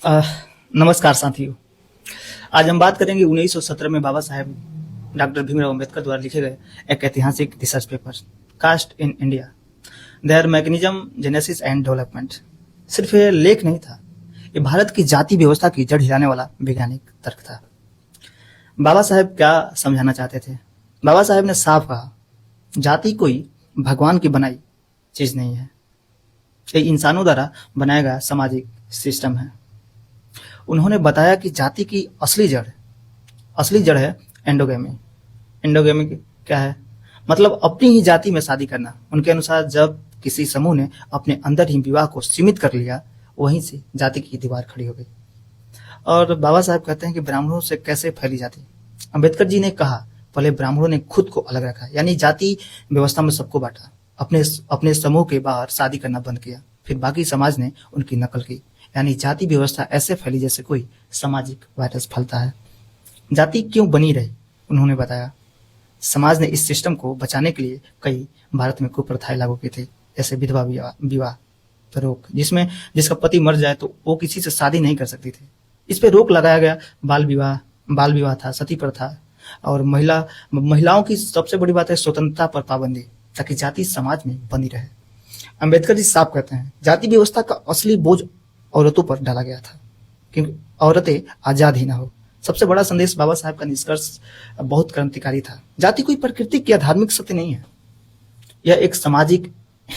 अह, नमस्कार साथियों। आज हम बात करेंगे 1917 में बाबा साहेब डॉक्टर भीमराव अंबेडकर द्वारा लिखे गए एक ऐतिहासिक research paper caste in India, their mechanism genesis and development. सिर्फ ये लेख नहीं था, ये भारत की जाति व्यवस्था की जड़ हिलाने वाला वैज्ञानिक तर्क था। बाबा साहेब क्या समझाना चाहते थे? बाबा साहेब ने साफ कहा, जाति कोई भगवान की बनाई चीज नहीं है, ये इंसानों द्वारा बनाया गया सामाजिक सिस्टम है। उन्होंने बताया कि जाति की असली जड़ है एंडोगेमी। एंडोगेमी क्या है? मतलब अपनी ही जाति में शादी करना। उनके अनुसार जब किसी समूह ने अपने अंदर ही विवाह को सीमित कर लिया, वहीं से जाति की दीवार खड़ी हो गई। और बाबा साहब कहते हैं कि ब्राह्मणों से कैसे फैली जाति। अंबेडकर जी ने कहा, पहले ब्राह्मणों ने खुद को अलग रखा, यानी जाति व्यवस्था में सबको बांटा, अपने अपने समूह के बाहर शादी करना बंद किया, फिर बाकी समाज ने उनकी नकल की, यानी जाति व्यवस्था ऐसे फैली जैसे कोई सामाजिक वायरस फैलता है। जाति क्यों बनी रही? उन्होंने बताया, समाज ने इस सिस्टम को बचाने के लिए कई भारत में कुप्रथाएं लागू की थी, जैसे विधवा विवाह पर रोक, जिसका पति मर जाए तो वो किसी से शादी नहीं कर सकती थी, इस पे रोक लगाया गया। बाल विवाह था, सती प्रथा, और महिलाओं की सबसे बड़ी बात है स्वतंत्रता पर पाबंदी, ताकि जाति समाज में बनी रहे। अंबेडकर जी साफ कहते हैं, जाति व्यवस्था का असली बोझ औरतों पर डाला गया था, क्योंकि औरतें आजाद ही ना हो। सबसे बड़ा संदेश बाबा साहब का निष्कर्ष बहुत क्रांतिकारी था। जाति कोई प्राकृतिक या धार्मिक सत्य नहीं है, यह एक सामाजिक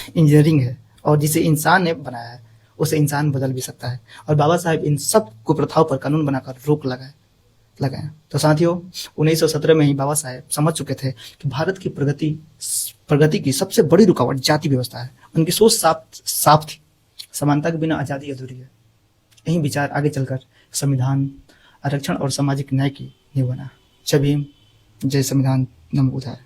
इंजीनियरिंग है, और जिसे इंसान ने बनाया है उसे इंसान बदल भी सकता है। और बाबा साहब इन सब कुप्रथाओं पर कानून बनाकर रोक लगाए। तो साथियों, 1917 में ही बाबा साहब समझ चुके थे कि भारत की प्रगति की सबसे बड़ी रुकावट जाति व्यवस्था है। उनकी सोच साफ थी, समानता के बिना आजादी अधूरी है। यही विचार आगे चलकर संविधान, आरक्षण और सामाजिक न्याय की नींव बना। जय भीम, जय संविधान, नमो बुद्धाय।